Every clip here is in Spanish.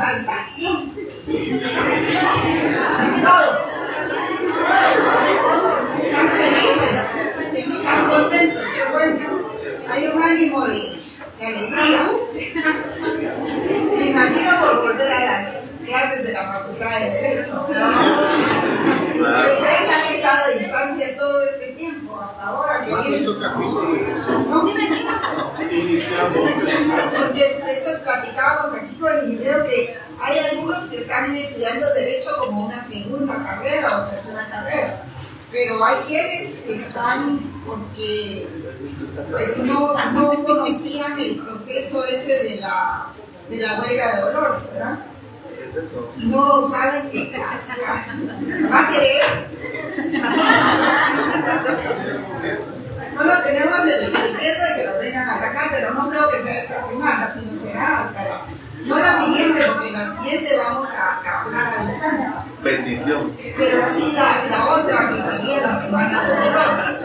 exaltación. Todos están felices, están contentos, qué bueno. Hay un ánimo de alegría. Me imagino por volver a las clases de la Facultad de Derecho. Pero ustedes han estado a distancia todo este tiempo, hasta ahora. ¿No? Porque eso platicábamos aquí con el ingeniero, que hay algunos que están estudiando Derecho como una segunda carrera o tercera carrera. Pero hay quienes están porque pues, no conocían el proceso ese de la huelga de dolores, ¿verdad? No saben qué clase va a querer. Solo tenemos el riesgo de que los vengan a sacar, pero no creo que sea esta semana, sino será hasta no la siguiente, porque la siguiente vamos a trabajar a distancia. Precisión. Pero sí la otra que sería la semana de dolores.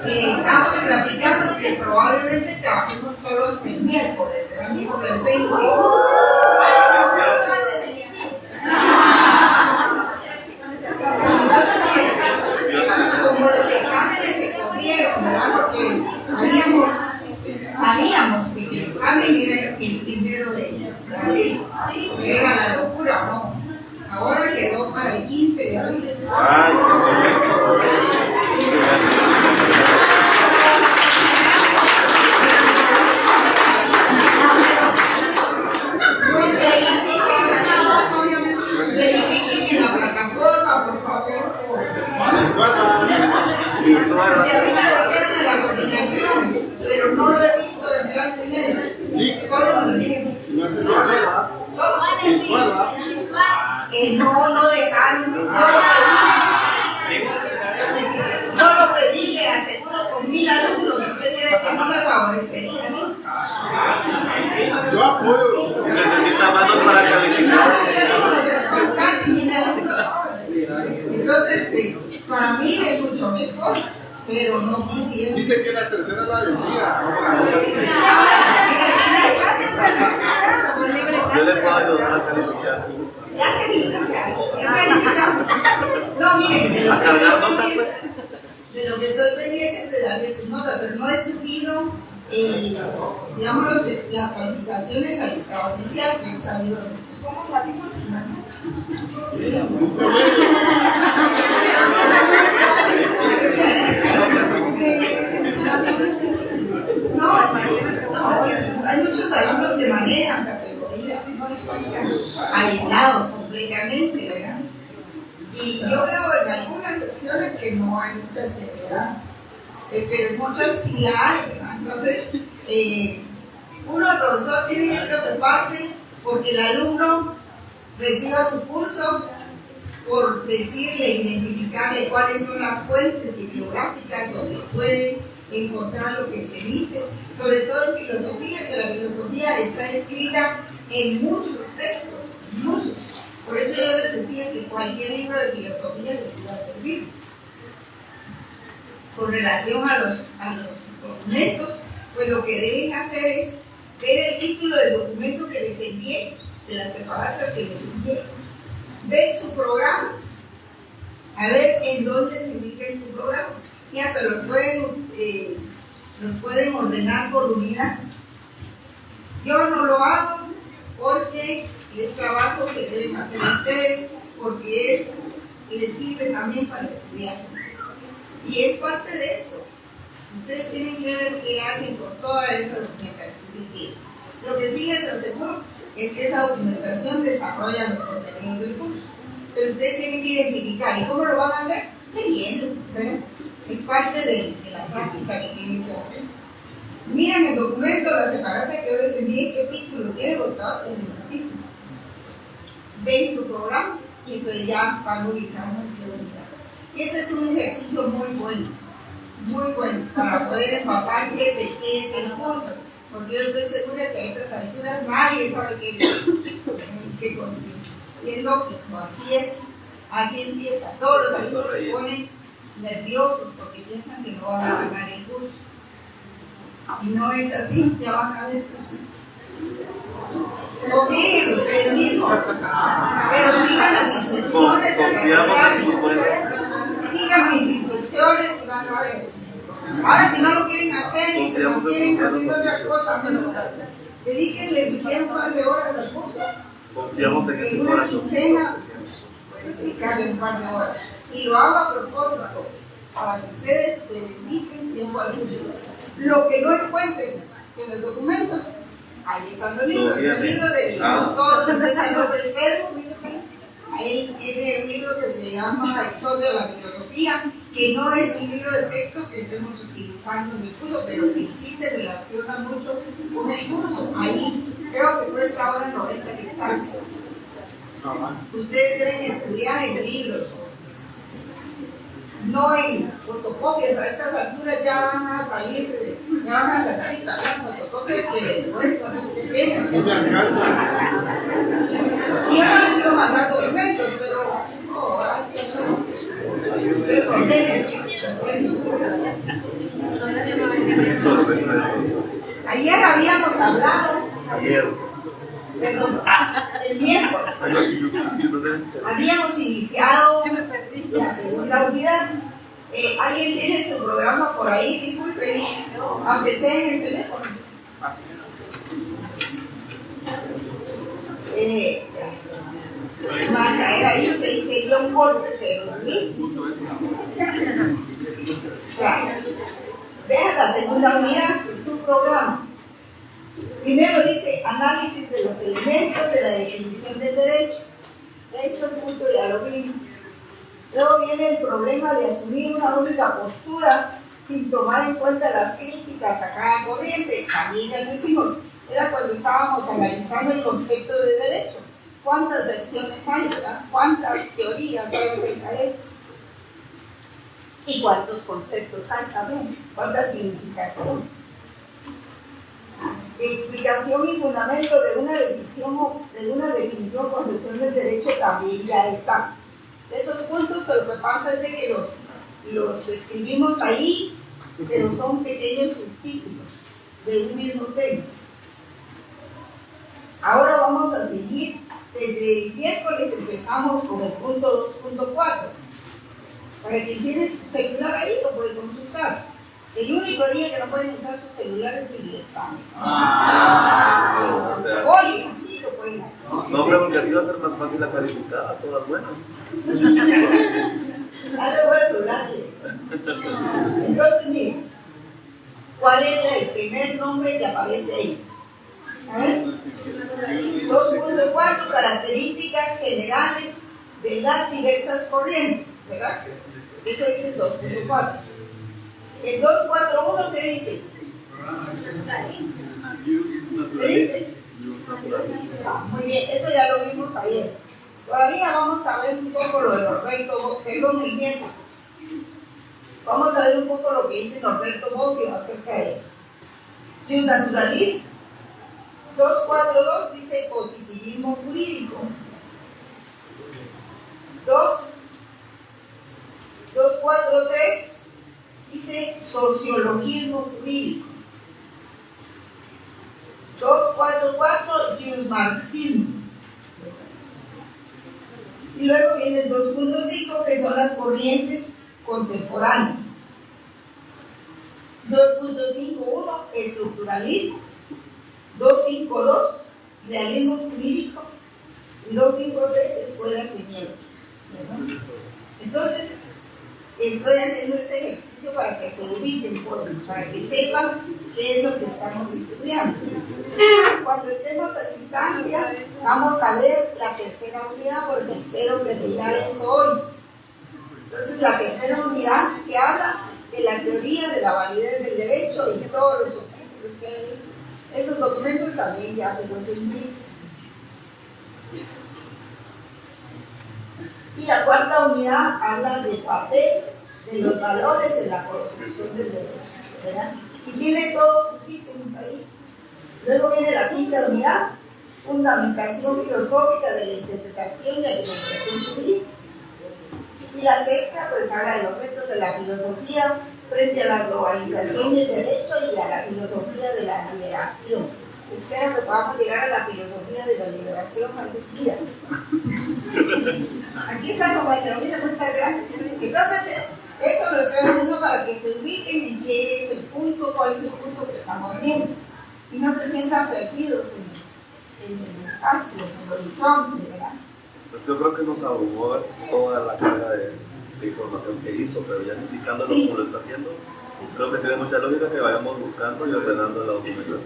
Estamos platicando que probablemente trabajemos solo hasta el miércoles, el miércoles 20. Entonces, como los exámenes se corrieron, ¿verdad? Porque sabíamos que el examen era el 1 de abril. Era la locura, ¿no? Ahora quedó para el 15 de abril. Verifiquen en la plataforma, por favor. Y a mí me lo dijeron en la coordinación, pero no lo he visto en blanco y negro. Solo me lo dijeron. No dejaron, no lo pedí, le aseguro con 1000 alumnos. ¿Usted cree que no me favorecería, no? Yo apoyo. Necesita manos para calificar. Son casi 1000 alumnos. Entonces, para mí es mucho mejor, pero no quisiera. Dice que la tercera la decía. Yo le puedo ayudar a calificar. Ya calificamos. No, miren, de lo que estoy pendiente es de darle su nota, pero no he subido, digamos, las calificaciones al extraoficial que han salido de este. No, hay muchos alumnos que manejan categorías, no están aislados completamente, ¿verdad? Y yo veo en algunas secciones que no hay mucha seriedad, pero en otras sí la hay, ¿verdad? Entonces, uno, el profesor, tiene que preocuparse porque el alumno reciba su curso, por decirle, identificarle cuáles son las fuentes bibliográficas donde puede encontrar lo que se dice, sobre todo en filosofía, que la filosofía está escrita en muchos textos, muchos. Por eso yo les decía que cualquier libro de filosofía les iba a servir. Con relación a los documentos, pues lo que deben hacer es ver el título del documento que les envié, de las separatas que les envié, ver su programa, a ver en dónde se ubica en su programa, y hasta los pueden ordenar por unidad. Yo no lo hago porque es trabajo que deben hacer ustedes, porque les sirve también para estudiar. Y es parte de eso. Ustedes tienen que ver qué hacen con toda esa documentación que tienen. Lo que sí les aseguro es que esa documentación desarrolla los contenidos del curso. Pero ustedes tienen que identificar. ¿Y cómo lo van a hacer? Leyendo, ¿verdad? Es parte de la práctica que tienen que hacer. Miren el documento, la separata que yo les envié, qué título tiene, porque todas tienen un título. Ven su programa y entonces ya van ubicando en qué unidad. Y ese es un ejercicio muy bueno, para poder empaparse de qué es el curso. Porque yo estoy segura que a estas alturas nadie sabe qué contiene. Y es lógico, así empieza. Todos los alumnos se ponen nerviosos porque piensan que no van a ganar el curso. Y no es así, ya van a ver que sí. Confíen ustedes mismos, pero sigan las instrucciones. Confiamos en tu pueblo. Sigan mis instrucciones y van a ver. Ahora, si no lo quieren hacer y se mantienen haciendo otra cosa, menos hacer. Dedíquenle siquiera un par de horas al curso. Confiamos en En tu una corazón. quincena, pueden dedicarle un par de horas. Y lo hago a propósito, para que ustedes le dediquen tiempo al curso. Lo que no encuentren en los documentos, ahí están los libros. El libro del autor César López Ferro. Ahí tiene un libro que se llama Exordio a la Filosofía, que no es un libro de texto que estemos utilizando en el curso, pero que sí se relaciona mucho con el curso. Ahí creo que cuesta ahora 90 quetzales. Ustedes deben estudiar en libros, no en fotocopias. A estas alturas ya van a salir, ya van a sacar y también fotocopias que vergüenza, no sé qué pena. No me alcanza. Y yo no les iba a mandar documentos, pero hay que hacer Ayer habíamos hablado, Ayer. perdón, el miércoles, habíamos iniciado la segunda unidad. ¿Alguien tiene su programa por ahí? Disculpen, aunque sea en el teléfono. Va a caer ahí, sería un golpe, pero mismo. Claro. Vean la segunda unidad de su programa. Primero dice análisis de los elementos de la definición del derecho. Ese punto ya lo vimos. Luego viene el problema de asumir una única postura sin tomar en cuenta las críticas a cada corriente. También ya lo hicimos. Era cuando estábamos analizando el concepto de derecho. ¿Cuántas versiones hay, verdad? ¿Cuántas teorías hay acerca de eso? ¿Y cuántos conceptos hay también? ¿Cuántas significaciones? Explicación y fundamento de una definición o concepción del derecho también ya está. Esos puntos lo que pasa es de que los escribimos ahí, pero son pequeños subtítulos de un mismo tema. Ahora vamos a seguir. Desde el miércoles empezamos con el punto 2.4. Para quien tiene su celular ahí lo puede consultar. El único día que no pueden usar su celular es el examen. Hoy aquí lo pueden hacer. No, pero porque así va a ser más fácil la calificada, todas buenas. Ya lo voy a hablarles. Entonces, miren, ¿cuál es el primer nombre que aparece ahí? A ver. 2.4, características generales de las diversas corrientes, ¿verdad? Eso dice el 2.4. El 2.4.1, ¿qué dice? ¿Qué dice? Muy bien, eso ya lo vimos ayer. Todavía vamos a ver un poco lo de Norberto, perdón, el miércoles. Vamos a ver un poco lo que dice Norberto Bobbio acerca de eso. Naturalismo. 2.4.2 dice positivismo jurídico. 2.4.3 dice sociologismo jurídico. 2.4.4 jus-marxismo. Y luego viene el 2.5 que son las corrientes contemporáneas. 2.5.1 estructuralismo. 2.5.2 realismo jurídico y 2.5.3 escuela semiótica. Entonces, estoy haciendo este ejercicio para que se ubiquen, para que sepan qué es lo que estamos estudiando. Cuando estemos a distancia, vamos a ver la tercera unidad porque espero terminar esto hoy. Entonces, la tercera unidad que habla de la teoría de la validez del derecho y todos los subtítulos que hay. Esos documentos también ya se los envío. Y la cuarta unidad habla del papel de los valores en la construcción del derecho, ¿verdad? Y tiene todos sus ítems ahí. Luego viene la quinta unidad, fundamentación filosófica de la interpretación y argumentación jurídica. Y la sexta, pues habla de los retos de la filosofía frente a la globalización del derecho y a la filosofía de la liberación. Espero que podamos llegar a la filosofía de la liberación algún día. Aquí está, compañero, mira, muchas gracias. Entonces, esto lo estoy haciendo para que se ubiquen en qué es el punto, cuál es el punto que estamos viendo. Y no se sientan perdidos en el espacio, en el horizonte, ¿verdad? Pues yo creo que nos abrumó toda la carga de información que hizo, pero ya explicándolo Sí. como lo está haciendo, creo que tiene mucha lógica que vayamos buscando y ordenando la documentación.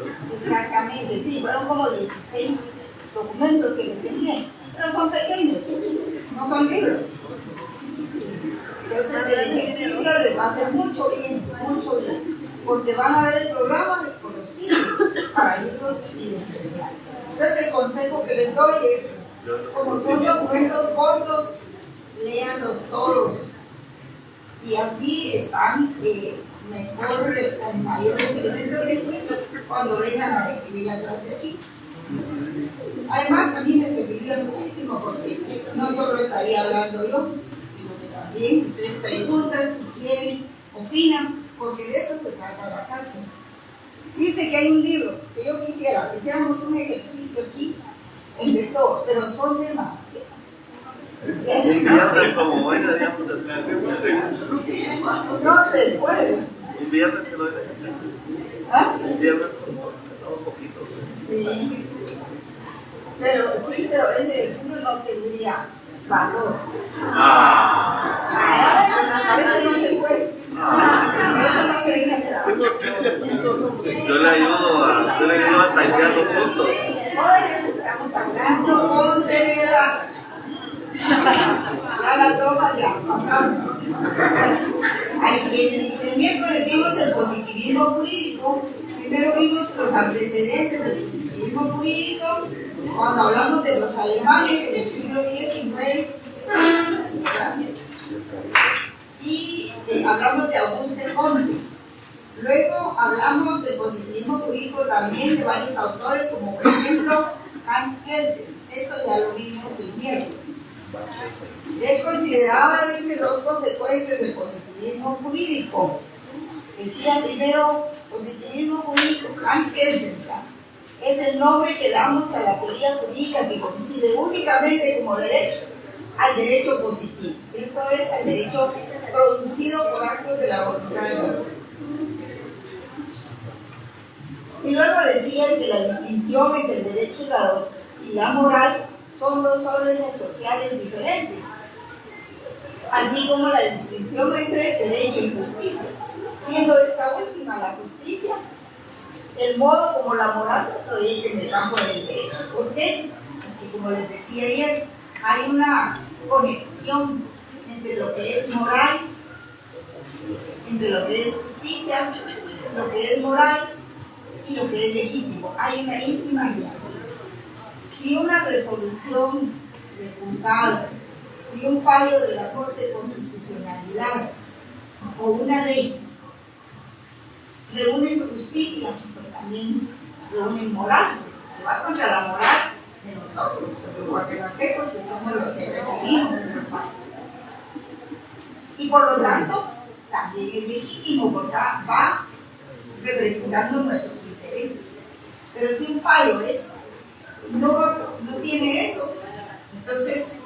Exactamente, sí, fueron como 16 documentos que les envié, pero son pequeños, no son libros. Entonces el ejercicio les va a hacer mucho bien, porque van a ver el programa con los títulos para irlos identificando. Entonces el consejo que les doy es, como son documentos cortos, léanlos todos y así están mejor, con mayores elementos de juicio cuando vengan a recibir la clase aquí. Además, a mí me serviría muchísimo porque no solo estaría hablando yo, sino que también ustedes preguntan, sugieren, opinan, porque de eso se trata la carta. Dice que hay un libro que yo quisiera que hiciéramos un ejercicio aquí entre todos, pero son demasiados. Como hoy deberíamos no se puede. un viernes que no hay de ¿Ah? un viernes estamos poquitos. Sí. Pero ese ejercicio no tendría valor. A veces no se puede. A veces no se deja. Tengo 15 puntos, hombre. Yo le ayudo a typear los puntos. Hoy estamos hablando con seriedad. Ya la toma ya pasaron. El miércoles vimos el positivismo jurídico. Primero vimos los antecedentes del positivismo jurídico cuando hablamos de los alemanes en el siglo XIX, ¿verdad? Y hablamos de Auguste Comte. Luego hablamos del positivismo jurídico también de varios autores, como por ejemplo Hans Kelsen. Eso ya lo vimos el miércoles. Él consideraba, dice, dos consecuencias del positivismo jurídico. Decía primero, positivismo jurídico, Hans Kelsen, ¿verdad? Es el nombre que damos a la teoría jurídica que coincide únicamente como derecho al derecho positivo. Esto es el derecho producido por actos de la voluntad del hombre. Y luego decía que la distinción entre el derecho y la moral son dos órdenes sociales diferentes, así como la distinción entre derecho y justicia, siendo esta última, la justicia, el modo como la moral se proyecta en el campo del derecho. ¿Por qué? Porque, como les decía ayer, hay una conexión entre lo que es moral, entre lo que es justicia, lo que es moral y lo que es legítimo. Hay una íntima relación. Si una resolución de juzgado, si un fallo de la Corte de Constitucionalidad o una ley reúnen justicia, pues también reúnen moral, pues, que va contra la moral de nosotros, los guatemaltecos, que somos los que recibimos esos fallos. Y por lo tanto, también es legítimo porque va representando nuestros intereses. Pero si un fallo no tiene eso, entonces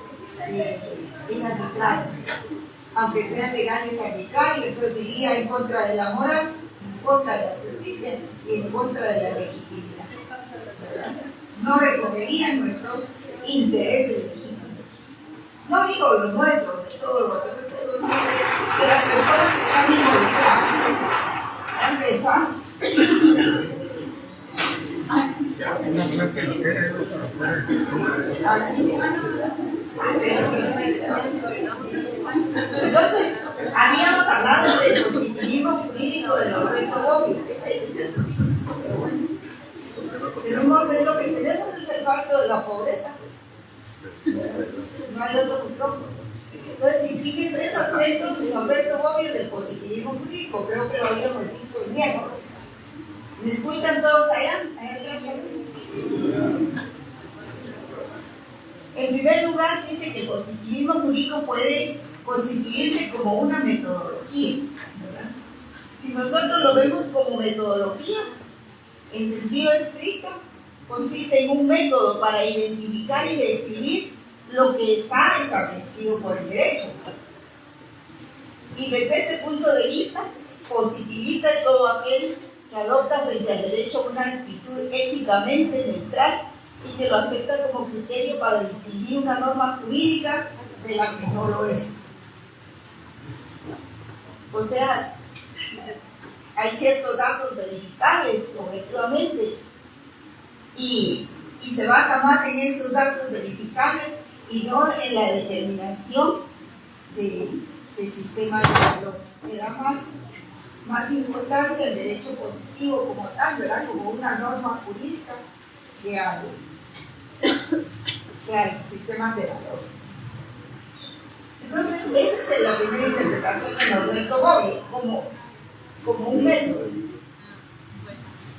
es arbitrario. Aunque sea legal, es arbitrario, entonces diría en contra de la moral, en contra de la justicia y en contra de la legitimidad, ¿verdad? No recogerían nuestros intereses legítimos. No digo los nuestros, de todos los otros, sino de las personas que están involucradas. Ya empezamos. Así es. Entonces, habíamos hablado del positivismo jurídico de Norberto Bobbio. Tenemos lo que tenemos es el reparto de la pobreza. Pues. No hay otro control. Entonces, distingue tres aspectos de Norberto Bobbio del positivismo jurídico. Creo que lo habíamos visto el miércoles. ¿Me escuchan todos allá? En primer lugar, dice que el positivismo jurídico puede constituirse como una metodología, ¿verdad? Si nosotros lo vemos como metodología, en sentido estricto, consiste en un método para identificar y describir lo que está establecido por el derecho. Y desde ese punto de vista, positivista es todo aquel que adopta frente al derecho una actitud éticamente neutral y que lo acepta como criterio para distinguir una norma jurídica de la que no lo es. O sea, hay ciertos datos verificables objetivamente y se basa más en esos datos verificables y no en la determinación de sistemas de valor. Le da más importancia al derecho positivo como tal, ¿verdad? Como una norma jurídica que al sistema de valores. Entonces, esa es la primera interpretación de Norberto Bobbio como un método.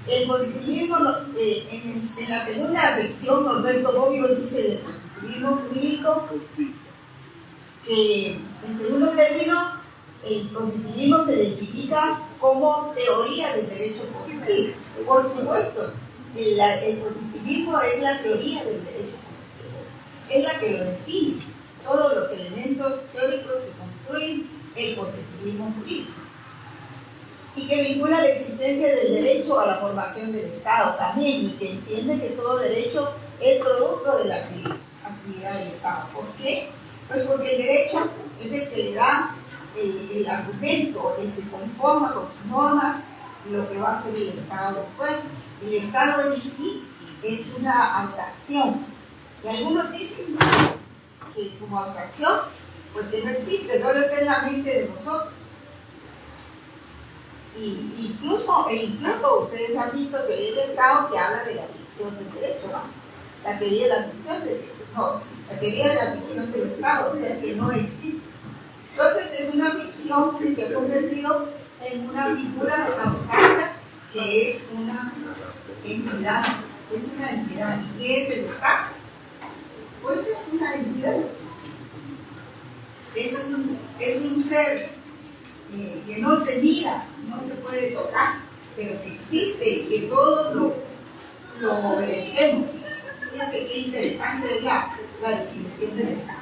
El positivismo, en la segunda sección, Norberto Bobbio dice del positivismo jurídico que, en segundo término, el positivismo se identifica como teoría del derecho positivo. Por supuesto, el positivismo es la teoría del derecho positivo, es la que lo define, todos los elementos teóricos que construyen el positivismo jurídico y que vincula la existencia del derecho a la formación del Estado también, y que entiende que todo derecho es producto de la actividad del Estado. ¿Por qué? Pues porque el derecho es el que le da el argumento, el que conforma con sus normas lo que va a hacer el Estado después. El Estado en sí es una abstracción, y algunos dicen que como abstracción, pues que no existe, solo está en la mente de nosotros. Y incluso ustedes han visto teoría del Estado que habla de la ficción del derecho, ¿no? La teoría de la ficción del derecho, no, la teoría de la ficción del Estado, o sea que no existe. Entonces es una ficción que se ha convertido en una figura abstracta que es una entidad, ¿Y qué es el Estado? Pues es una entidad, es un ser que no se mira, no se puede tocar, pero que existe y que todos lo obedecemos. Fíjense qué interesante es la definición del Estado.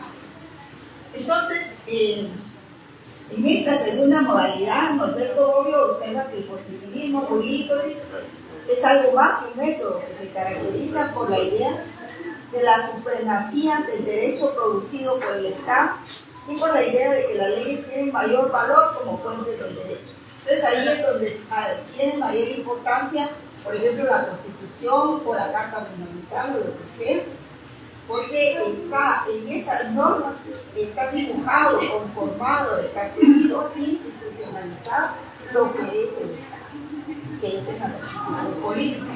Entonces, en esta segunda modalidad, Norberto Bobbio observa que el positivismo jurídico es algo más que un método que se caracteriza por la idea de la supremacía del derecho producido por el Estado y por la idea de que las leyes tienen mayor valor como fuentes del derecho. Entonces ahí es donde tiene mayor importancia, por ejemplo, la Constitución o la Carta Fundamental o lo que sea, porque está en esa norma, está dibujado, conformado, está adquirido, institucionalizado lo que es el Estado, que es la Constitución política.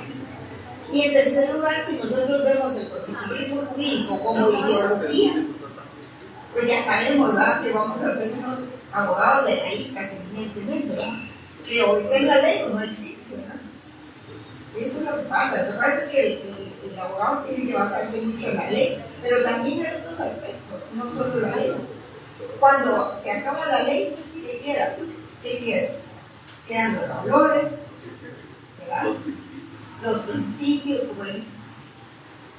Y en tercer lugar, si nosotros vemos el positivismo jurídico como ideología, pues ya sabemos, ¿verdad?, que vamos a ser unos abogados legalistas, evidentemente, ¿verdad?, que o está en la ley o no existe, ¿verdad? Eso es lo que pasa. Lo que pasa es que el abogado tiene que basarse mucho en la ley, pero también hay otros aspectos, no solo la ley. Cuando se acaba la ley, ¿qué queda? ¿Qué queda? Quedan los valores, ¿verdad?, los principios, bueno,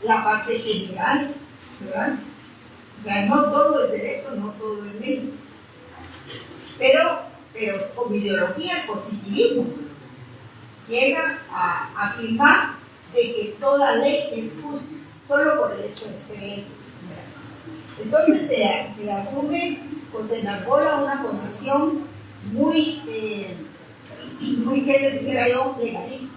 la parte general, ¿verdad? O sea, no todo es derecho, no todo es ley. Pero como ideología, el positivismo llega a afirmar de que toda ley es justa, solo por el hecho de ser ley. Entonces se asume, pues se enarbola una posición muy, que les dijera yo, legalista.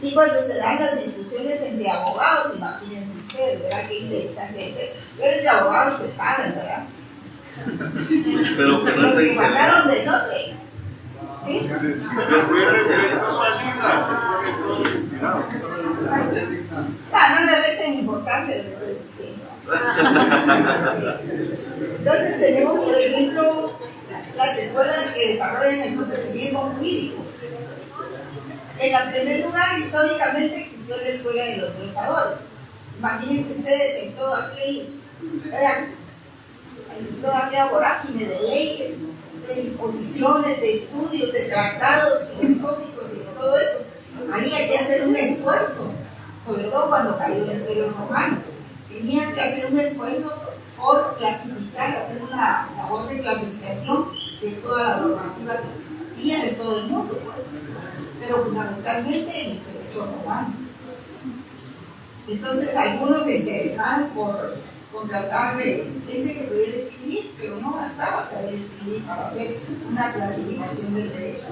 Y cuando se dan las discusiones entre abogados, imagínense ustedes, ¿verdad? Qué interesante es. Pero entre abogados pues saben, ¿verdad? Pero que no los se que pasaron de noche. ¿Sí? No le resten importancia lo que estoy diciendo. Entonces tenemos, por ejemplo, las escuelas que desarrollan el positivismo jurídico. En primer lugar, históricamente existió la escuela de los glosadores. Imagínense ustedes en toda aquella vorágine de leyes, de disposiciones, de estudios, de tratados filosóficos y de todo eso. esfuerzo, sobre todo cuando cayó el Imperio Romano. Tenían que hacer un esfuerzo por clasificar, hacer una labor de clasificación de toda la normativa que existía de todo el mundo, pues, pero fundamentalmente en el derecho romano. Entonces algunos se interesaron por contratar gente que pudiera escribir, pero no bastaba saber escribir para hacer una clasificación del derecho.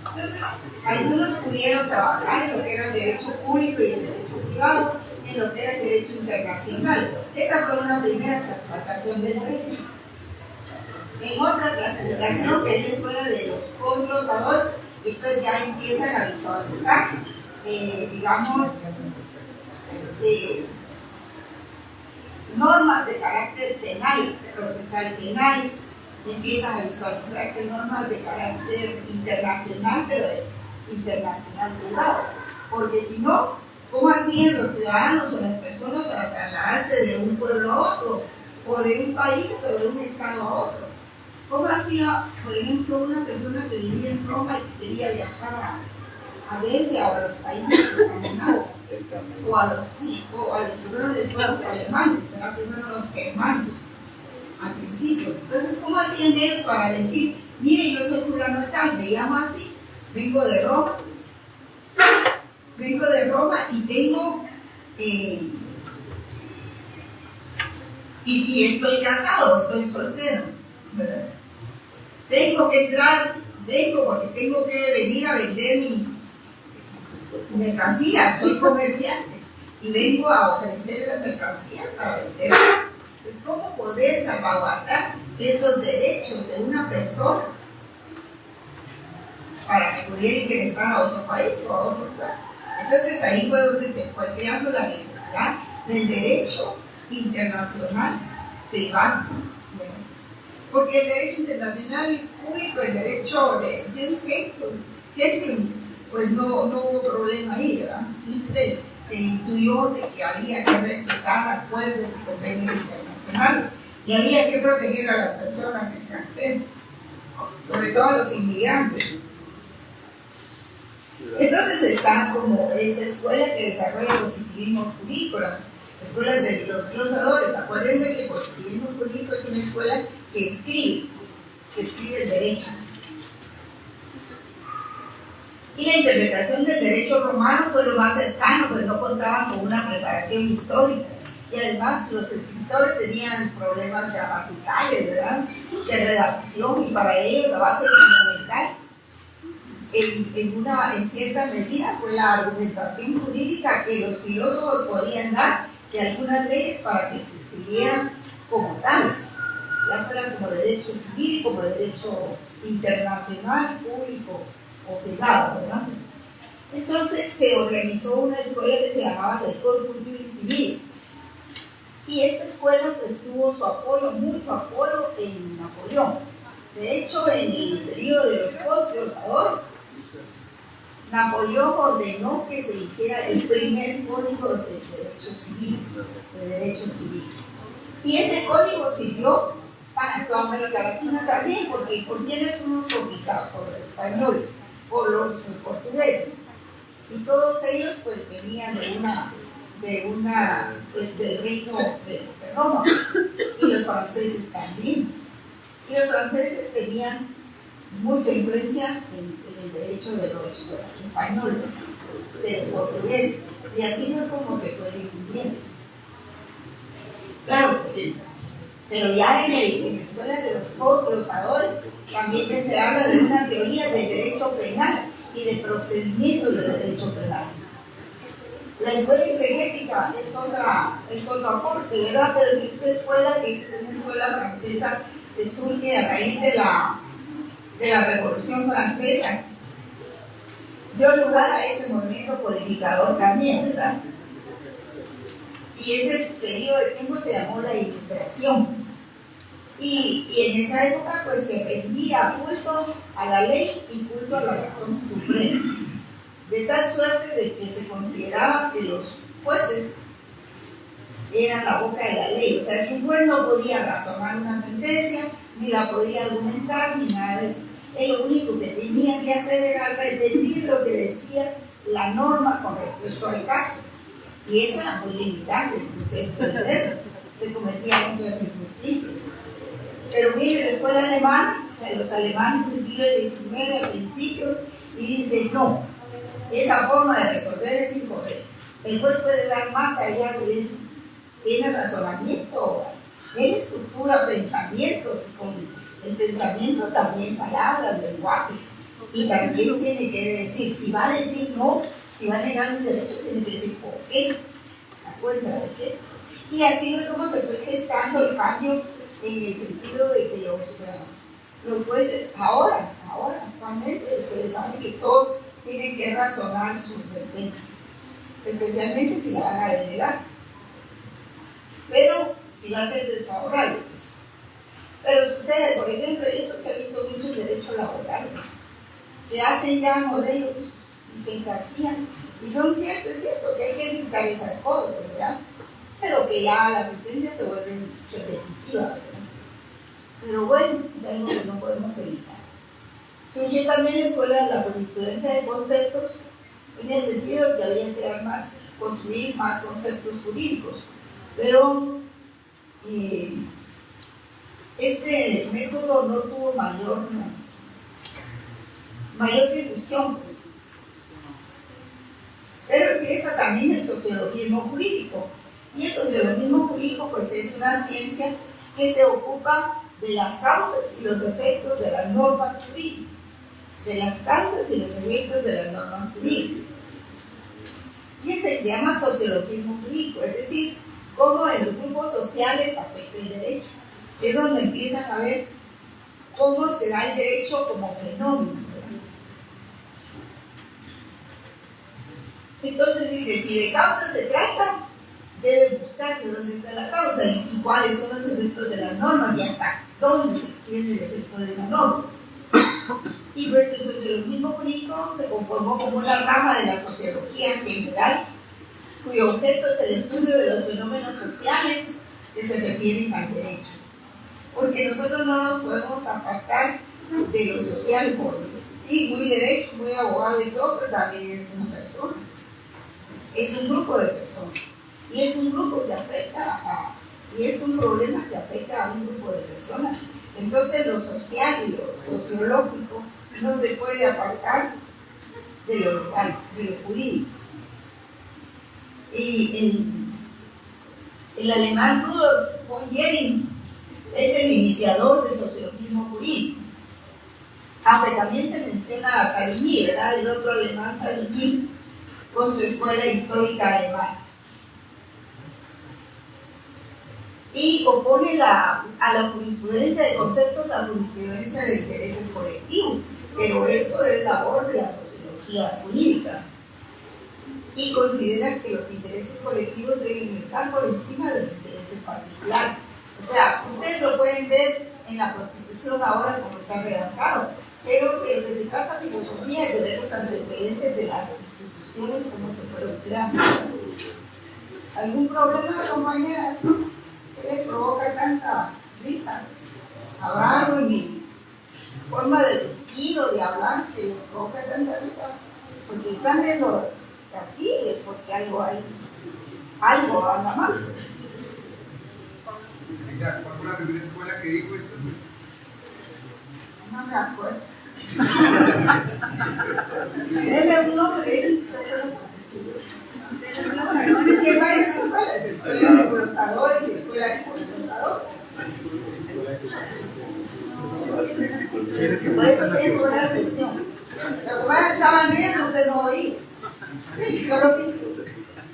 Entonces algunos pudieron trabajar en lo que era el derecho público y el derecho privado, y en lo que era el derecho internacional. Esa fue una primera clasificación del derecho. En otra clasificación, que es la escuela de los postglosadores, entonces ya empiezan a visualizar, digamos, normas de carácter penal, procesal penal, empiezan a visualizarse normas de carácter internacional, pero internacional privado. Porque si no, ¿cómo hacían los ciudadanos o las personas para trasladarse de un pueblo a otro, o de un país o de un estado a otro? ¿Cómo hacía, por ejemplo, una persona que vivía en Roma y que quería viajar a Grecia o a los países escandinavos? O a los que fueron después los alemanes, ¿verdad? Que fueron los germanos al principio. Entonces, ¿cómo hacían ellos para decir, mire, yo soy fulano de tal, me llamo así, vengo de Roma y tengo y estoy casado, estoy soltero, ¿verdad? Tengo que entrar, vengo porque tengo que venir a vender mis mercancías, soy comerciante y vengo a ofrecer las mercancías para vender. Pues, ¿cómo poder salvaguardar esos derechos de una persona para que pudiera ingresar a otro país o a otro lugar? Entonces ahí fue donde se fue creando la necesidad del derecho internacional privado. Porque el derecho internacional público, el derecho de gente, pues no hubo problema ahí, ¿verdad? Siempre se intuyó de que había que respetar acuerdos y convenios internacionales y había que proteger a las personas extranjeras, sobre todo a los inmigrantes. Entonces está como esa escuela que desarrolla positivismo jurídico, las escuelas de los glosadores. Acuérdense que positivismo jurídico es una escuela que escribe el derecho. Y la interpretación del derecho romano fue lo más cercano, pues no contaban con una preparación histórica. Y además los escritores tenían problemas gramaticales, ¿verdad? De redacción, y para ellos la base fundamental en cierta medida fue la argumentación jurídica que los filósofos podían dar de algunas leyes para que se escribieran como tales, ya fuera como derecho civil, como derecho internacional, público o privado, ¿verdad? Entonces se organizó una escuela que se llamaba del Corpus Juris Civilis, y esta escuela pues tuvo su apoyo, mucho apoyo en Napoleón. De hecho, en el periodo de los postglosadores, Napoleón ordenó que se hiciera el primer código de derechos civiles, Y ese código sirvió para toda América Latina también, porque ¿por quiénes fuimos conquistados? Por los españoles, por los portugueses. Y todos ellos pues venían del reino de Roma, y los franceses también. Y los franceses tenían mucha influencia en el derecho de los españoles, de los portugueses, y así fue como se fue difundiendo. Claro, pero ya en la escuela de los postglosadores también se habla de una teoría del derecho penal y de procedimientos de derecho penal. La escuela exegética es otro aporte, ¿verdad? Pero esta escuela, que es una escuela francesa que surge a raíz de la Revolución Francesa, dio lugar a ese movimiento codificador también, ¿verdad? Y ese periodo de tiempo se llamó la Ilustración. Y en esa época pues se rendía culto a la ley y culto a la razón suprema, de tal suerte de que se consideraba que los jueces eran la boca de la ley. O sea, que un juez no podía razonar una sentencia, ni la podía argumentar, ni nada de eso. Él lo único que tenía que hacer era repetir lo que decía la norma con respecto al caso. Y eso era muy limitante, como ustedes pueden ver, se cometían muchas injusticias. Pero miren, la escuela alemana, los alemanes del siglo XIX a principios, y dicen no, esa forma de resolver es incorrecta. El juez puede dar más allá de eso. Tiene razonamiento, tiene estructura, pensamientos, con el pensamiento también palabras, lenguaje. Y también tiene que decir, si va a decir no, si va a negar un derecho, tiene que decir por qué, a cuenta de qué. Y así fue como se fue gestando el cambio en el sentido de que los jueces ahora, actualmente, ustedes saben que todos tienen que razonar sus sentencias, especialmente si la van a denegar. Pero si va a ser desfavorable, pues. Pero sucede, por ejemplo, y esto se ha visto mucho en derecho laboral, que hacen ya modelos y se encasillan, y son ciertos, es cierto que hay que citar esas cosas, ¿verdad? Pero que ya las sentencias se vuelven repetitivas, ¿verdad? Pero bueno, es algo que no podemos evitar. Surgió también la escuela de la jurisprudencia de conceptos, en el sentido de que había que construir más conceptos jurídicos. Pero este método no tuvo mayor difusión, pues. Pero empieza también el sociologismo jurídico. Y el sociologismo jurídico, pues, es una ciencia que se ocupa de las causas y los efectos de las normas jurídicas. De las causas y los efectos de las normas jurídicas. Y se llama sociologismo jurídico, es decir, cómo en los grupos sociales afecta el derecho. Es donde empiezan a ver cómo se da el derecho como fenómeno. Entonces dice, si de causa se trata, debe buscarse dónde está la causa y cuáles son los efectos de las normas y hasta dónde se extiende el efecto de la norma. Y pues el sociologismo jurídico se conformó como una rama de la sociología en general, cuyo objeto es el estudio de los fenómenos sociales que se refieren al derecho. Porque nosotros no nos podemos apartar de lo social, porque sí, muy derecho, muy abogado y todo, pero también es una persona. Es un grupo de personas. Y es un grupo que afecta y es un problema que afecta a un grupo de personas. Entonces lo social y lo sociológico no se puede apartar de lo legal, de lo jurídico. Y el alemán Rudolf von Jhering es el iniciador del sociologismo jurídico. Aunque también se menciona a Savigny, ¿verdad? El otro alemán Savigny, con su escuela histórica alemana. Y opone a la jurisprudencia de conceptos la jurisprudencia de intereses colectivos, pero eso es labor de la sociología jurídica. Y considera que los intereses colectivos deben estar por encima de los intereses particulares. O sea, ustedes lo pueden ver en la Constitución ahora como está redactado, pero de lo que se trata filosofía es de ver los antecedentes de las instituciones, cómo se fueron creando. ¿Algún problema, compañeras? ¿Qué les provoca tanta risa? ¿Habrá algo en mi forma de vestir o de hablar que les provoca tanta risa? Porque están viendo así, es porque algo anda mal. ¿Cuál fue la primera escuela que dijo esto? No me acuerdo. Deme un nombre. Es que hay varias escuelas, escuela de procesador y escuela de procesador. Por eso tengo una atención. Los demás estaban riendo, usted no oía. Sí, yo lo vi.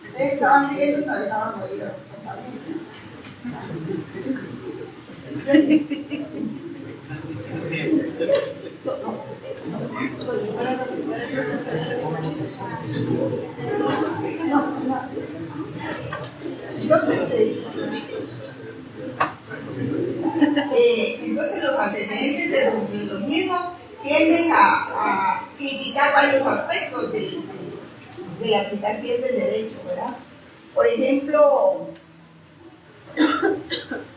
Ustedes estaban riendo y no dejaban oír a los compañeros. Entonces los antecedentes del sociologismo tienden a criticar varios aspectos de la aplicación del derecho, ¿verdad? Por ejemplo,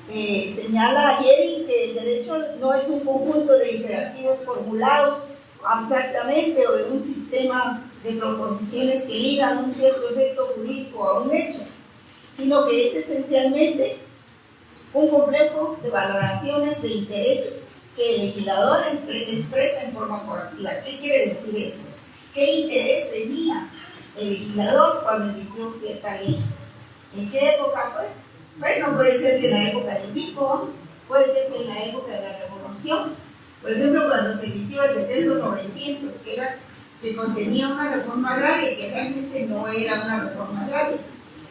señala Jhering que el derecho no es un conjunto de imperativos formulados abstractamente o de un sistema de proposiciones que ligan un cierto efecto jurídico a un hecho, sino que es esencialmente un complejo de valoraciones de intereses que el legislador expresa en forma coactiva. ¿Qué quiere decir esto? ¿Qué interés tenía el legislador cuando emitió cierta ley? ¿En qué época fue? Bueno, puede ser que en la época del Pico, puede ser que en la época de la Revolución. Por ejemplo, cuando se emitió el decreto 900, que contenía una reforma agraria, que realmente no era una reforma agraria,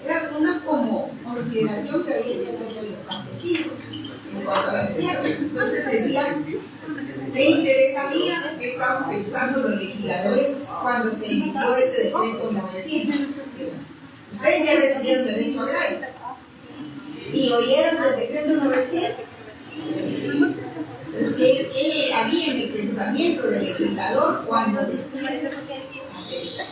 era una como consideración que había que hacerle a los campesinos en cuanto a las tierras. Entonces decían, ¿qué interés había? ¿Qué estaban pensando los legisladores cuando se emitió ese decreto 900? Ustedes ya recibieron derecho agrario y oyeron el decreto 900. Entonces, ¿qué había en el pensamiento del legislador cuando decía hacer eso?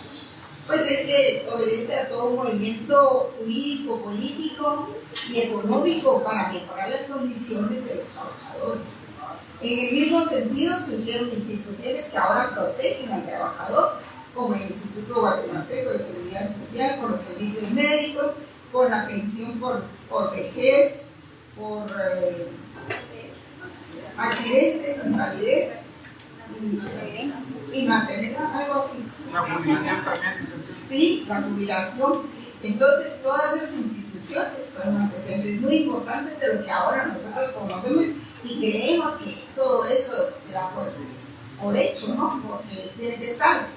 Pues es que obedece a todo un movimiento jurídico, político y económico para mejorar las condiciones de los trabajadores. En el mismo sentido surgieron instituciones que ahora protegen al trabajador, como el Instituto Guatemalteco de Seguridad Social, con los servicios médicos, con la pensión por vejez, por accidentes, invalidez y maternidad, algo así. La jubilación también. Sí, la jubilación. Entonces, todas esas instituciones fueron antecedentes muy importantes de lo que ahora nosotros conocemos y creemos que todo eso se da por hecho, ¿no? Porque tiene que estar,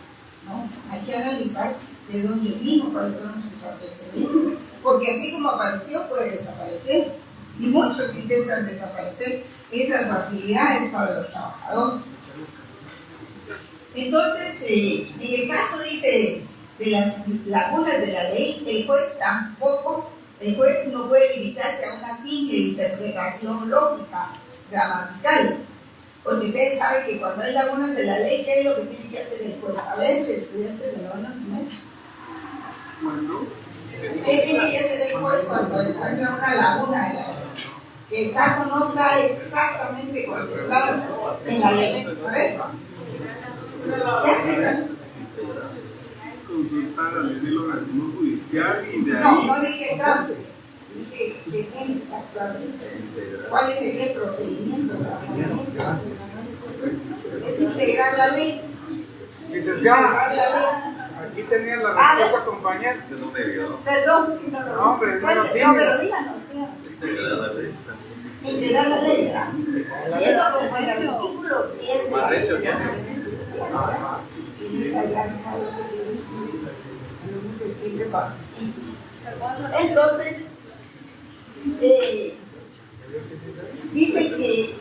¿no? Hay que analizar de dónde vino, cuáles fueron sus antecedentes, porque así como apareció, puede desaparecer. Y muchos intentan desaparecer esas facilidades para los trabajadores. Entonces, en el caso, dice, de las lagunas de la ley, el juez no puede limitarse a una simple interpretación lógica, gramatical, porque ustedes saben que cuando hay lagunas de la ley, ¿qué es lo que tiene que hacer el juez? A ver, estudiantes de noveno semestre, ¿qué tiene que hacer el juez cuando encuentra una laguna de la ley? Que el caso no está exactamente contemplado en la ley. A ver, ¿qué hace? Consultar al nivel organismo judicial y de ahí. No dije trámite, dije que tiene que actuar. ¿Cuál es el procedimiento de razonamiento? Es integrar la ley. Licenciado, Integrar la ley. aquí tenía la respuesta, compañero. Perdón, No, hombre, no, no, pero díganos. Integrar la ley, ¿verdad? Y eso como en el artículo 10 de la ley. Y muchas gracias a los alumnos que siempre participan. Entonces, dice que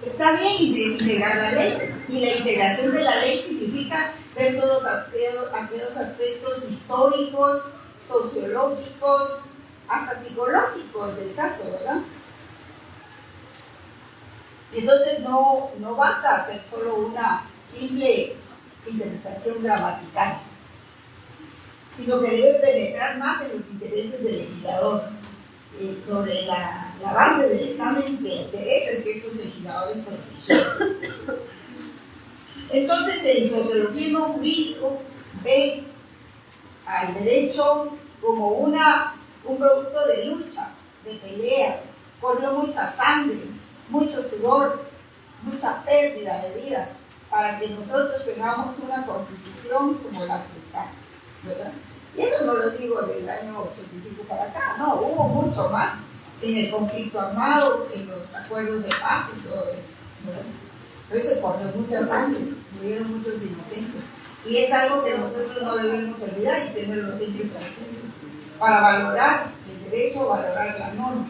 está bien integrar la ley, y la integración de la ley significa ver todos aquellos aspectos históricos, sociológicos, hasta psicológicos del caso, ¿verdad? Entonces no basta hacer solo una simple interpretación gramatical, sino que debe penetrar más en los intereses del legislador, sobre la base del examen de intereses que esos legisladores protegieron. Entonces el sociologismo jurídico ve al derecho como un producto de luchas, de peleas, corrió mucha sangre, mucho sudor, mucha pérdida de vidas para que nosotros tengamos una constitución como la que está, ¿verdad? Y eso no lo digo del año 85 para acá, no, hubo mucho más en el conflicto armado, en los acuerdos de paz y todo eso, ¿verdad? Entonces se corrió mucha sangre, murieron muchos inocentes, y es algo que nosotros no debemos olvidar y tenerlo siempre presentes para valorar el derecho, valorar la norma.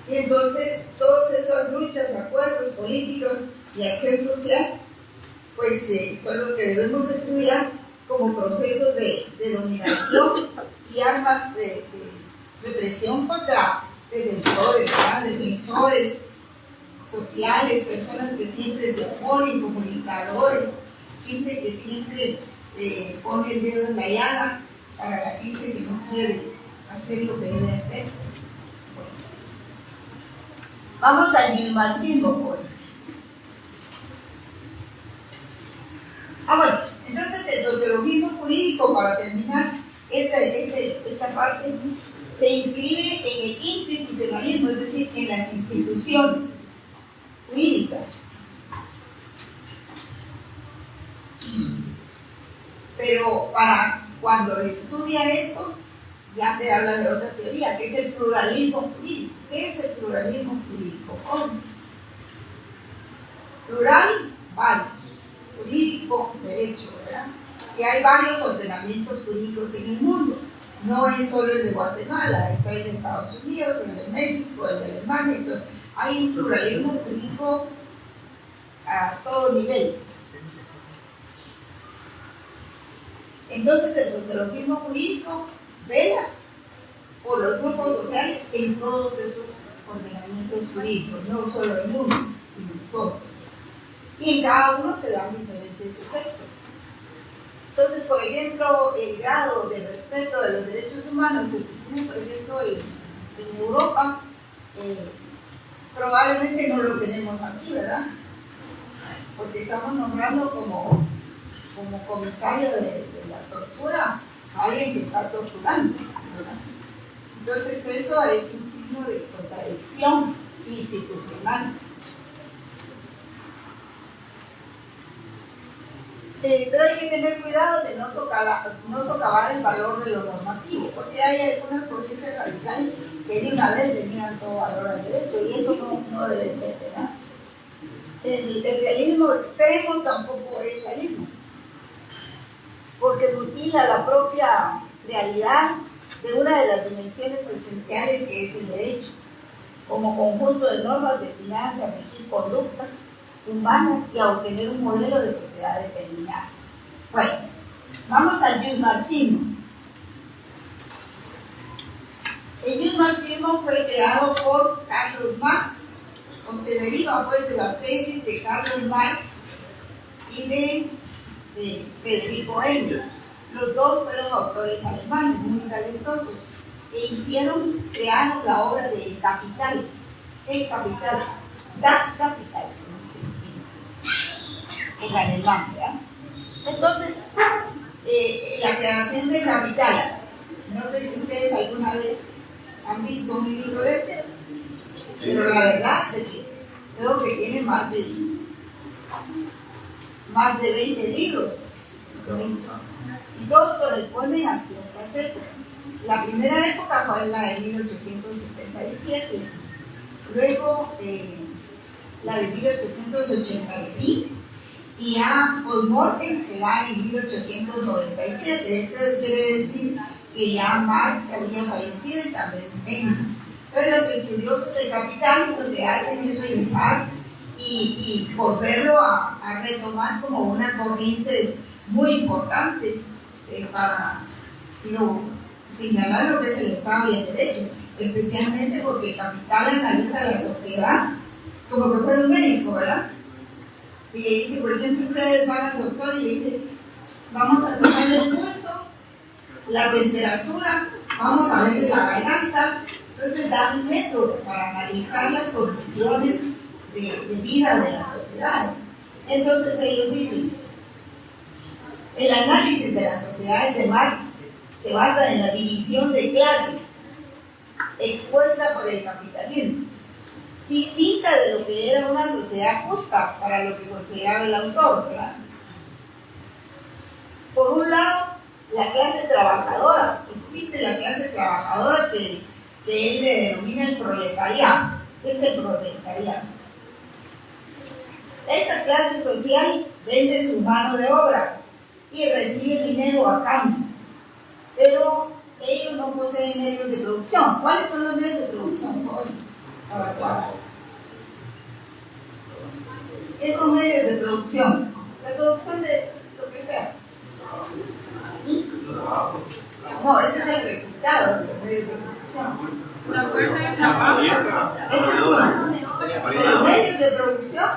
Y entonces todas esas luchas, acuerdos políticos y acción social, pues son los que debemos estudiar como procesos de dominación y armas de represión contra defensores, ¿verdad? Defensores sociales, personas que siempre se oponen, comunicadores, gente que siempre pone el dedo en la llaga para la gente que no quiere hacer lo que debe hacer. Vamos al neomarxismo, jóvenes. Bueno, entonces el jurídico, para terminar esta parte, se inscribe en el institucionalismo, es decir, en las instituciones jurídicas. Pero para cuando estudia esto, ya se habla de otra teoría, que es el pluralismo jurídico. ¿Qué es el pluralismo jurídico? Plural, varios. Jurídico, derecho, ¿verdad? Que hay varios ordenamientos jurídicos en el mundo. No es solo el de Guatemala, está el de Estados Unidos, el de México, el de Alemania. Entonces, hay un pluralismo jurídico a todo nivel. Entonces, el sociologismo jurídico vela por los grupos sociales en todos esos ordenamientos jurídicos, no solo en uno, sino en todos. Y en cada uno se dan diferentes efectos. Entonces, por ejemplo, el grado de respeto de los derechos humanos que se tiene, por ejemplo, en Europa, probablemente no lo tenemos aquí, ¿verdad? Porque estamos nombrando como comisario de la tortura a alguien que está torturando, ¿verdad? Entonces, eso es un signo de contradicción institucional. Pero hay que tener cuidado de no socavar el valor de lo normativo, porque hay algunas corrientes radicales que de una vez le niegan todo valor al derecho, y eso no debe ser, ¿verdad? El realismo extremo tampoco es realismo, porque mutila la propia realidad de una de las dimensiones esenciales que es el derecho, como conjunto de normas destinadas a regir conductas humanas y a obtener un modelo de sociedad determinado. Bueno, vamos al yusmarxismo. El yusmarxismo fue creado por Carlos Marx, o se deriva pues de las tesis de Carlos Marx y de Federico Engels. Los dos fueron autores alemanes muy talentosos e crearon la obra de El Capital. El Capital, Das Kapital, se dice en alemán, ¿verdad? Entonces, la creación del capital, no sé si ustedes alguna vez han visto un libro de ese, pero la verdad es que creo que tiene más de 20 libros, pues, y todos corresponden a ciertas épocas. La primera época fue la de 1867, luego la de 1885, y ya post-mortem será en 1897. Esto quiere decir que ya Marx había fallecido y también Engels. Entonces los estudiosos del Capital lo que hacen es revisar y volverlo a retomar como una corriente muy importante para señalar lo que es el Estado y el Derecho, especialmente porque el Capital analiza la sociedad como que fuera un médico, ¿verdad? Y le dice, por ejemplo, ustedes van al doctor y le dicen, vamos a tomar el pulso, la temperatura, vamos a ver la garganta. Entonces da un método para analizar las condiciones de vida de las sociedades. Entonces ellos dicen, el análisis de las sociedades de Marx se basa en la división de clases expuesta por el capitalismo, distinta de lo que era una sociedad justa para lo que consideraba el autor, ¿verdad? Por un lado, la clase trabajadora. Existe la clase trabajadora que él le denomina el proletariado. ¿Qué es el proletariado? Esa clase social vende su mano de obra y recibe dinero a cambio, pero ellos no poseen medios de producción. ¿Cuáles son los medios de producción? ¿Qué son medios de producción? La producción de lo que sea. No, ese es el resultado de los medios de producción. La fuerza de trabajo. Ese es uno. Pero los medios de producción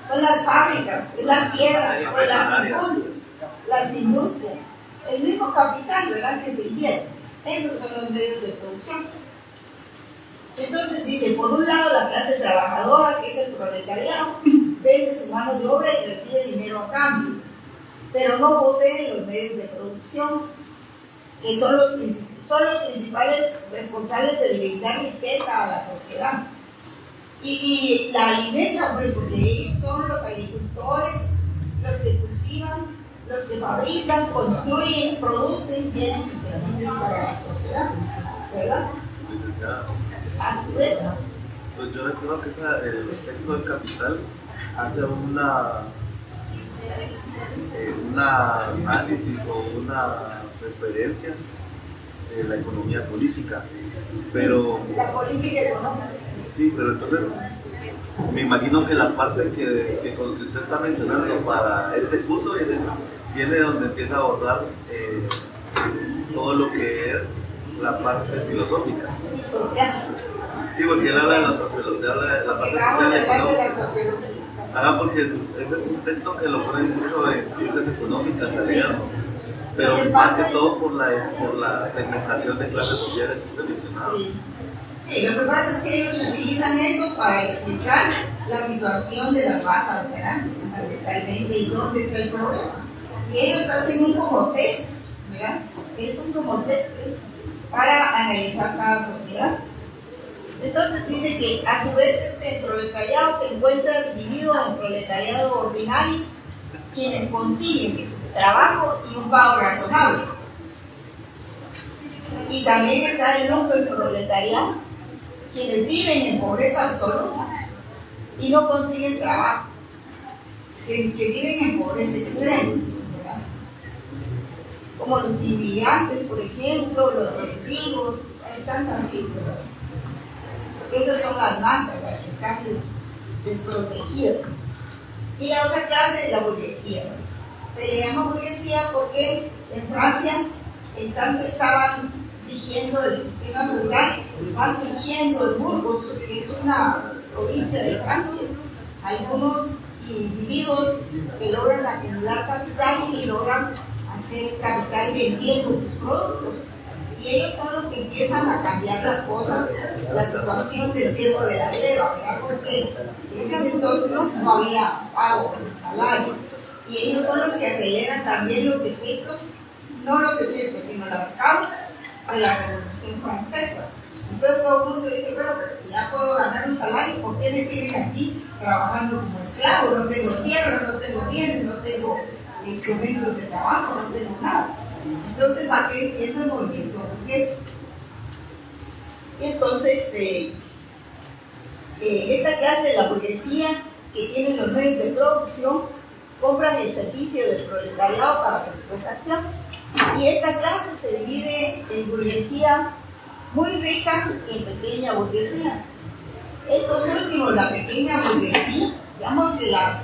son las fábricas, es la tierra, los latifundios, las industrias, el mismo capital, ¿verdad?, que se invierte. Esos son los medios de producción. Entonces dice, por un lado la clase trabajadora, que es el proletariado, vende su mano de obra y recibe dinero a cambio, pero no poseen los medios de producción, que son los principales responsables de brindar riqueza a la sociedad. Y la alimentan, pues, porque ellos son los agricultores, los que cultivan, los que fabrican, construyen, producen bienes y servicios para la sociedad, ¿verdad? Licenciada, A su vez, pues yo recuerdo que el texto del Capital hace un análisis o una referencia de la economía política, pero la política económica. sí, pero entonces me imagino que la parte que usted está mencionando para este curso viene donde empieza a abordar todo lo que es la parte filosófica. Y social. Sí, porque él habla de la sociología, habla de la parte Porque vamos a social y hablar de económica. la sociología. Porque ese es un texto que lo ponen mucho en ciencias económicas, aliado, pero Lo que más pasa que es- todo por la segmentación de clases sociales que usted mencionaba. Sí. Sí, lo que pasa es que ellos utilizan eso para explicar la situación de las masas, ¿verdad? Fundamentalmente, y dónde está el problema. Y ellos hacen un como test, ¿verdad? Es un como test para analizar cada sociedad. Entonces dice que a su vez el proletariado se encuentra dividido en proletariado ordinario, quienes consiguen trabajo y un pago razonable. Y también está el núcleo proletariado, quienes viven en pobreza absoluta y no consiguen trabajo, que viven en pobreza extrema, ¿verdad? Como los inmigrantes, por ejemplo, los mendigos, hay tanta gente, ¿verdad? Esas son las masas, las que están desprotegidas. Y la otra clase es la burguesía. Se le llama burguesía porque en Francia, en tanto estaban rigiendo el sistema feudal, va surgiendo en Burgos, que es una provincia de Francia, algunos individuos que logran acumular capital y logran hacer capital vendiendo sus productos. Y ellos son los que empiezan a cambiar las cosas, la situación del cierre de la greva, ¿verdad? Porque en ese entonces no había pago de salario. Y ellos son los que aceleran también los efectos, no los efectos, sino las causas de la Revolución Francesa. Entonces todo el mundo dice, bueno, pero si ya puedo ganar un salario, ¿por qué me tienen aquí trabajando como esclavo? No tengo tierra, no tengo bienes, no tengo instrumentos de trabajo, no tengo nada. Entonces va creciendo el movimiento burgués. Entonces, esta clase de la burguesía que tiene los medios de producción compran el servicio del proletariado para su explotación. Y esta clase se divide en burguesía muy rica y en pequeña burguesía. Estos últimos, la pequeña burguesía, digamos que la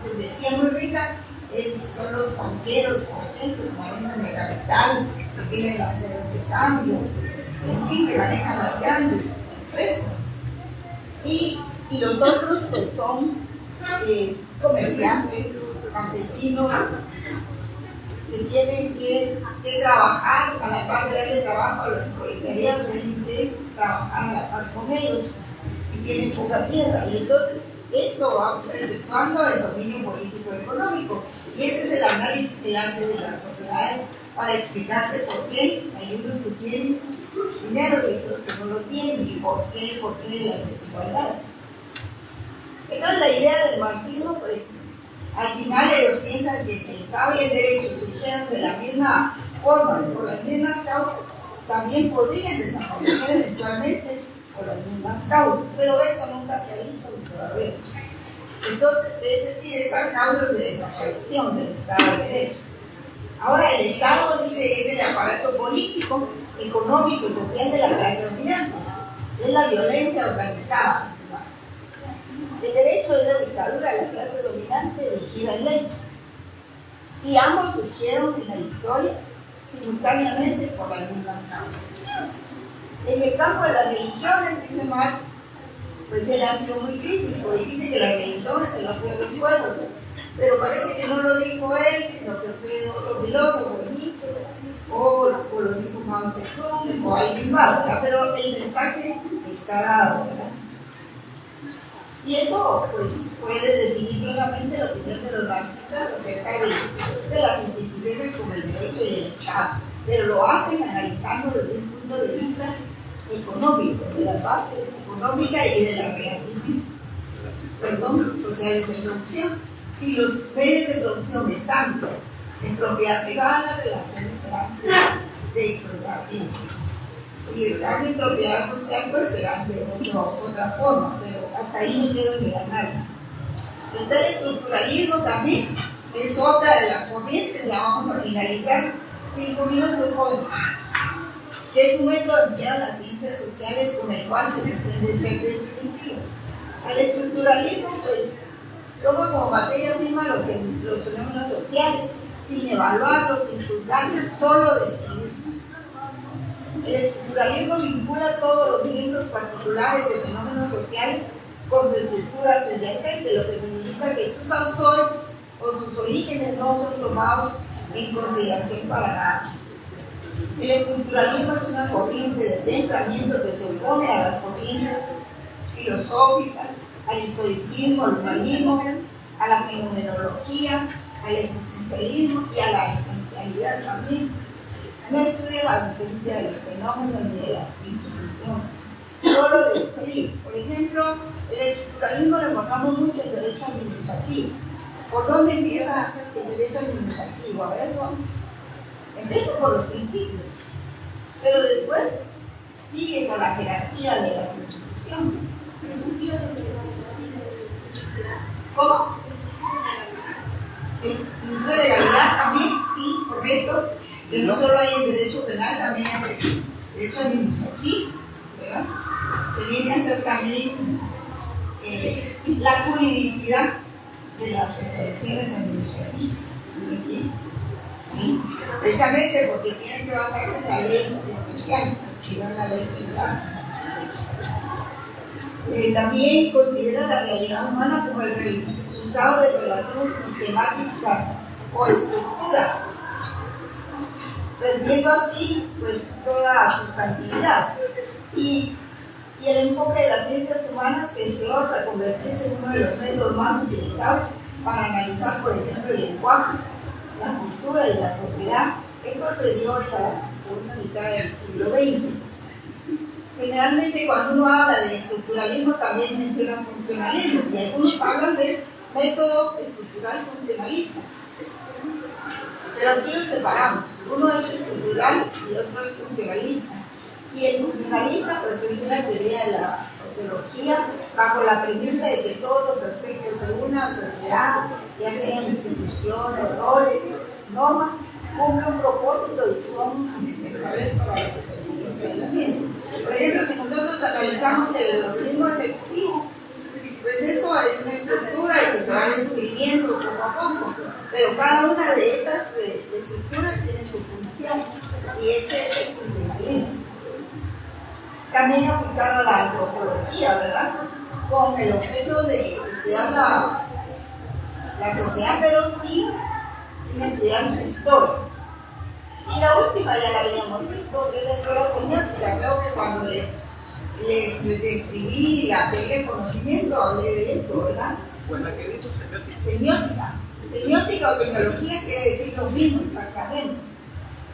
burguesía muy rica son los banqueros, por ejemplo, que manejan el capital, que tienen las sedes de cambio, en fin, que manejan las grandes empresas. Y los otros pues son comerciantes, campesinos, que tienen que trabajar a la par de darle trabajo a los proletariados, tienen que trabajar a la par con ellos y tienen poca tierra. Y entonces esto va perpetuando el dominio político y económico. Y ese es el análisis que hace de las sociedades para explicarse por qué hay unos que tienen dinero y otros que no lo tienen y por qué las desigualdades. Entonces la idea del marxismo, pues al final ellos piensan que si el Estado y el derecho surgieron de la misma forma, por las mismas causas, también podrían desaparecer eventualmente por las mismas causas, pero eso nunca se ha visto ni se va a ver. Entonces, es decir, estas causas de desaparición del Estado de Derecho. Ahora, el Estado, dice, es el aparato político, económico y social de la clase dominante. Es la violencia organizada. El derecho es la dictadura de la clase dominante dirigida en ley. Y ambos surgieron en la historia simultáneamente por las mismas causas. En el campo de las religiones, dice Marx, pues él ha sido muy crítico y dice que la religión es el apoyo de los pueblos, pero parece que no lo dijo él, sino que fue otro filósofo, Nietzsche, o lo dijo Mao Zedong, o alguien más, ¿verdad? Pero el mensaje está dado, ¿verdad? Y eso pues puede definir claramente la opinión de los marxistas acerca de las instituciones como el derecho y el Estado, pero lo hacen analizando desde un punto de vista económico, de las bases económicas y de las relaciones sociales de producción. Si los medios de producción están en propiedad privada, las relaciones serán de explotación. Si están en propiedad social, pues serán de otra forma, pero hasta ahí me quedo en el análisis. Está el estructuralismo también, es otra de las corrientes, ya vamos a finalizar 5 minutos jóvenes, que es un método empleado en las ciencias sociales con el cual se pretende ser descriptivo. El estructuralismo, pues, toma como materia prima los fenómenos sociales, sin evaluarlos, sin juzgarlos, solo describirlos. El estructuralismo vincula todos los ejemplos particulares de fenómenos sociales con su estructura subyacente, lo que significa que sus autores o sus orígenes no son tomados en consideración para nada. El estructuralismo es una corriente de pensamiento que se opone a las corrientes filosóficas, al estoicismo, al humanismo, a la fenomenología, al existencialismo y a la esencialidad también. No estudia la esencia de los fenómenos ni de las instituciones, solo describe. Por ejemplo, el estructuralismo lo encontramos mucho en derecho administrativo. ¿Por dónde empieza el derecho administrativo? A ver, ¿no? Empieza por los principios, pero después sigue con la jerarquía de las instituciones. ¿Cómo? El principio de legalidad también, sí, correcto. Que no solo hay el derecho penal, también hay el derecho administrativo, ¿verdad? Que viene a ser también la juridicidad de las resoluciones administrativas. ¿Sí? Precisamente porque tienen que basarse en la ley especial, y no en la ley general. También considera la realidad humana como el resultado de relaciones sistemáticas o estructuras, perdiendo así pues toda sustantividad. Y el enfoque de las ciencias humanas creció hasta convertirse en uno de los métodos más utilizados para analizar, por ejemplo, el lenguaje, la cultura y la sociedad. Esto se dio en la segunda mitad del siglo XX. Generalmente cuando uno habla de estructuralismo también menciona funcionalismo, y algunos hablan de método estructural funcionalista. Pero aquí los separamos. Uno es estructural y otro es funcionalista. Y el funcionalista pues es una teoría de la sociología bajo la premisa de que todos los aspectos de una sociedad, ya sean instituciones, roles, normas, cumplen un propósito y son indispensables para la supervivencia del ambiente. Por ejemplo, si nosotros analizamos el organismo efectivo, pues eso es una estructura y que se va describiendo poco a poco, pero cada una de esas estructuras tiene su función y ese es el funcionalismo. También aplicado a la antropología, ¿verdad? Con el objeto de estudiar la sociedad, pero sin estudiar su historia. Y la última ya la habíamos visto, que es la escuela semiótica. Creo que cuando les describí la teoría del conocimiento hablé de eso, ¿verdad? Pues la que he dicho, Semiótica. Semiótica o semiología quiere decir lo mismo exactamente.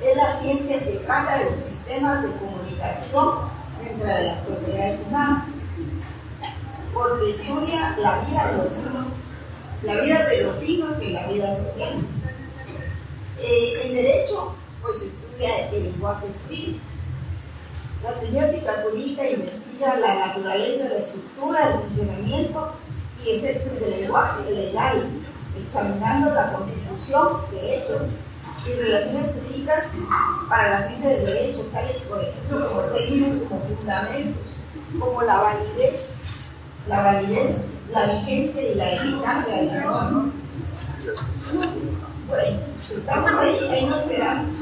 Es la ciencia que trata de los sistemas de comunicación dentro de las sociedades humanas, porque estudia la vida de los hijos y la vida social. En derecho, pues estudia el lenguaje jurídico. La semiótica jurídica investiga la naturaleza, la estructura, el funcionamiento y efectos del lenguaje legal, examinando la constitución, de hecho, y relaciones jurídicas para la ciencia del derecho, tales por ejemplo como términos como fundamentos, como la validez, la vigencia y la eficacia de las normas. Bueno, estamos ahí nos quedamos.